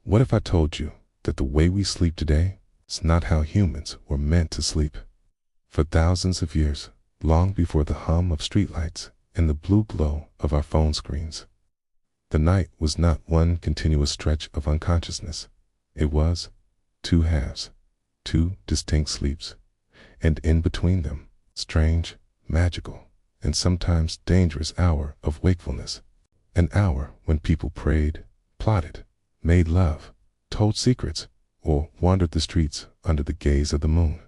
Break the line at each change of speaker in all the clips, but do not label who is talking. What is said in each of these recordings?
What if I told you that the way we sleep today is not how humans were meant to sleep? For thousands of years, long before the hum of streetlights and the blue glow of our phone screens, the night was not one continuous stretch of unconsciousness. It was two halves, two distinct sleeps, and in between them, strange, magical, and sometimes dangerous hour of wakefulness. An hour when people prayed, plotted, made love, told secrets, or wandered the streets under the gaze of the moon.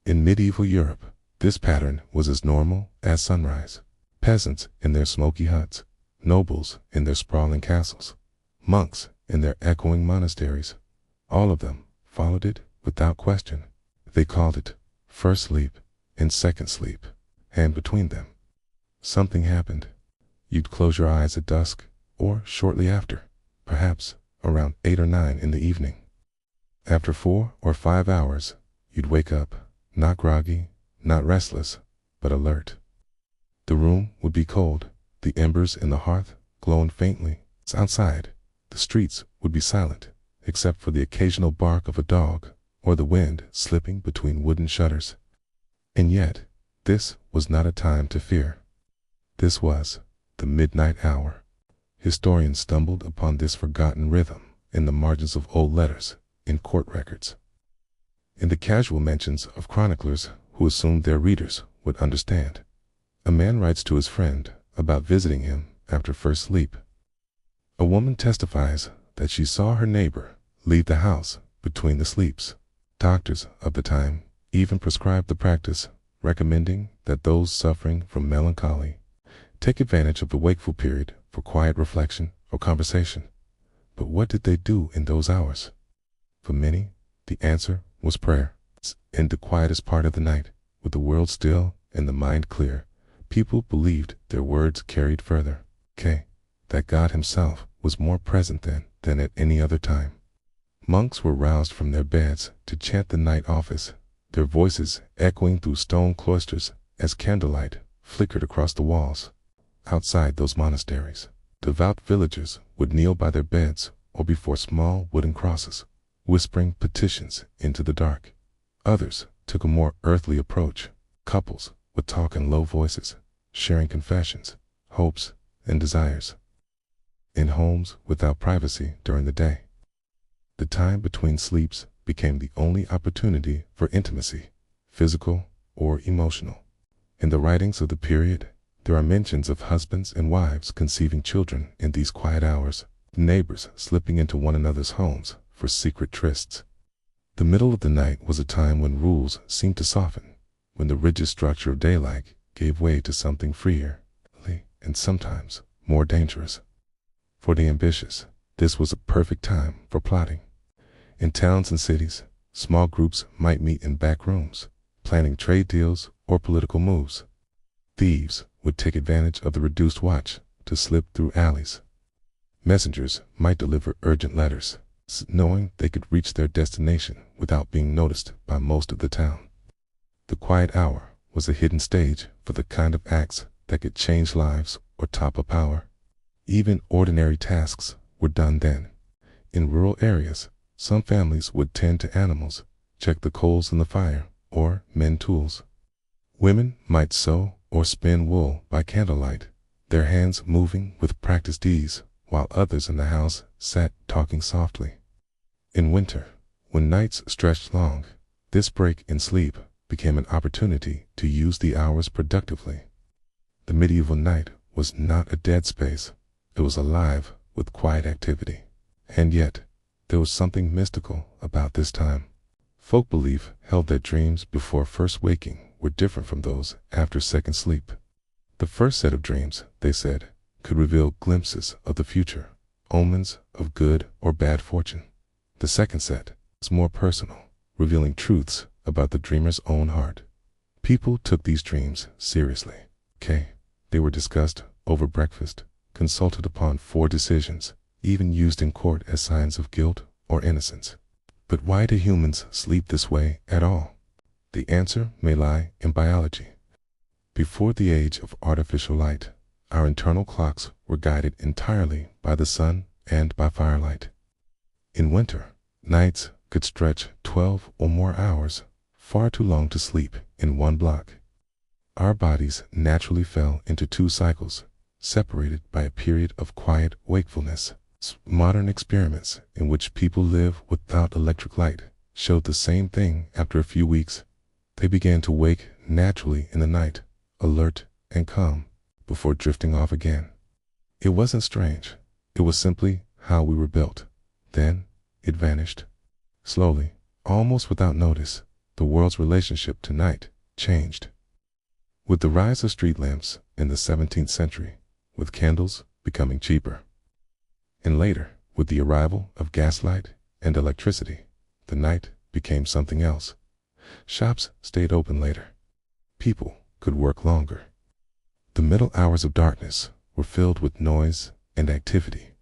In medieval Europe, this pattern was as normal as sunrise. Peasants in their smoky huts, nobles in their sprawling castles, monks in their echoing monasteries, all of them followed it without question. They called it first sleep and second sleep, and between them, something happened. You'd close your eyes at dusk, or shortly after, perhaps around 8 or 9 in the evening. After 4 or 5 hours, you'd wake up, not groggy, not restless, but alert. The room would be cold, the embers in the hearth glowing faintly. Outside, the streets would be silent, except for the occasional bark of a dog or the wind slipping between wooden shutters. And yet, this was not a time to fear. This was the midnight hour. Historians stumbled upon this forgotten rhythm in the margins of old letters, in court records, in the casual mentions of chroniclers who assumed their readers would understand. A man writes to his friend about visiting him after first sleep. A woman testifies that she saw her neighbor leave the house between the sleeps. Doctors of the time even prescribed the practice, recommending that those suffering from melancholy take advantage of the wakeful period for quiet reflection or conversation. But what did they do in those hours? For many, the answer was prayer. In the quietest part of the night, with the world still and the mind clear, people believed their words carried further. That God himself was more present then than at any other time. Monks were roused from their beds to chant the night office, their voices echoing through stone cloisters as candlelight flickered across the walls. Outside those monasteries, devout villagers would kneel by their beds or before small wooden crosses, whispering petitions into the dark. Others took a more earthly approach. Couples would talk in low voices, sharing confessions, hopes, and desires. In homes without privacy during the day, the time between sleeps became the only opportunity for intimacy, physical or emotional. In the writings of the period, there are mentions of husbands and wives conceiving children in these quiet hours, neighbors slipping into one another's homes for secret trysts. The middle of the night was a time when rules seemed to soften, when the rigid structure of daylight gave way to something freer, and sometimes more dangerous. For the ambitious, this was a perfect time for plotting. In towns and cities, small groups might meet in back rooms, planning trade deals or political moves. Thieves would take advantage of the reduced watch to slip through alleys. Messengers might deliver urgent letters, knowing they could reach their destination without being noticed by most of the town. The quiet hour was a hidden stage for the kind of acts that could change lives or topple power. Even ordinary tasks were done then. In rural areas, some families would tend to animals, check the coals in the fire, or mend tools. Women might sew or spin wool by candlelight, their hands moving with practiced ease, while others in the house sat talking softly. In winter, when nights stretched long, this break in sleep became an opportunity to use the hours productively. The medieval night was not a dead space. It was alive with quiet activity. And yet, there was something mystical about this time. Folk belief held that dreams before first waking were different from those after second sleep. The first set of dreams, they said, could reveal glimpses of the future, omens of good or bad fortune. The second set was more personal, revealing truths about the dreamer's own heart. People took these dreams seriously. They were discussed over breakfast, consulted upon for decisions, even used in court as signs of guilt or innocence. But why do humans sleep this way at all? The answer may lie in biology. Before the age of artificial light, our internal clocks were guided entirely by the sun and by firelight. In winter, nights could stretch 12 or more hours, far too long to sleep in one block. Our bodies naturally fell into two cycles, separated by a period of quiet wakefulness. Modern experiments in which people live without electric light showed the same thing. After a few weeks, they began to wake naturally in the night, alert and calm, before drifting off again. It wasn't strange. It was simply how we were built. Then it vanished. Slowly, almost without notice, the world's relationship to night changed. With the rise of street lamps in the 17th century, with candles becoming cheaper, and later, with the arrival of gaslight and electricity, the night became something else. Shops stayed open later. People could work longer. The middle hours of darkness were filled with noise and activity,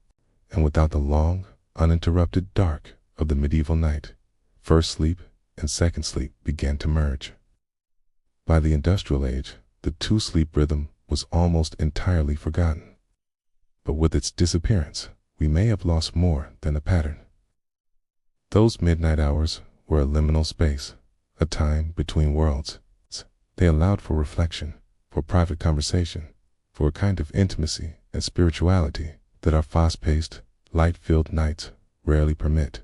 and without the long, uninterrupted dark of the medieval night, first sleep and second sleep began to merge. By the industrial age, the two-sleep rhythm was almost entirely forgotten. But with its disappearance, we may have lost more than a pattern. Those midnight hours were a liminal space, a time between worlds. They allowed for reflection, for private conversation, for a kind of intimacy and spirituality that our fast-paced, light-filled nights rarely permit.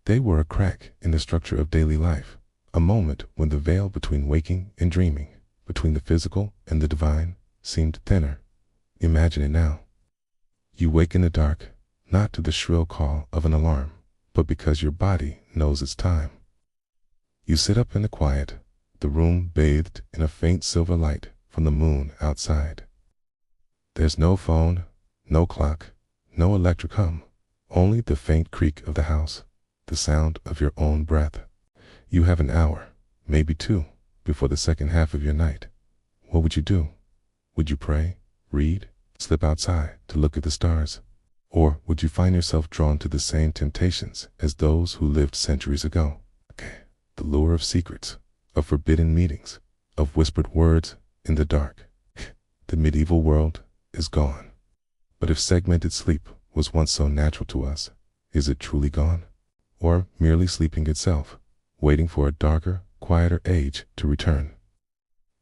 They were a crack in the structure of daily life, a moment when the veil between waking and dreaming, between the physical and the divine, seemed thinner. Imagine it now. You wake in the dark, not to the shrill call of an alarm, but because your body knows it's time. You sit up in the quiet, the room bathed in a faint silver light from the moon outside. There's no phone, no clock, no electric hum, only the faint creak of the house, the sound of your own breath. You have an hour, maybe two, before the second half of your night. What would you do? Would you pray, read, slip outside to look at the stars? Or would you find yourself drawn to the same temptations as those who lived centuries ago? The lure of secrets, of forbidden meetings, of whispered words in the dark. The medieval world is gone. But if segmented sleep was once so natural to us, is it truly gone? Or merely sleeping itself, waiting for a darker, quieter age to return?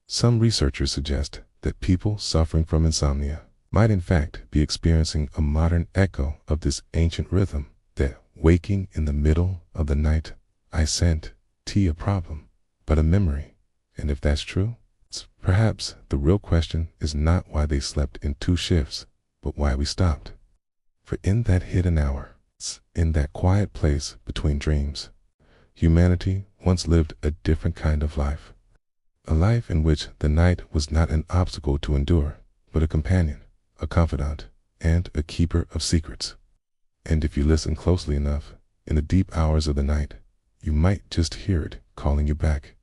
Some researchers suggest that people suffering from insomnia might in fact be experiencing a modern echo of this ancient rhythm, that waking in the middle of the night isn't a problem, but a memory. And if that's true, perhaps the real question is not why they slept in two shifts, but why we stopped. For in that hidden hour, in that quiet place between dreams, humanity once lived a different kind of life. A life in which the night was not an obstacle to endure, but a companion, a confidant, and a keeper of secrets. And if you listen closely enough, in the deep hours of the night, you might just hear it calling you back.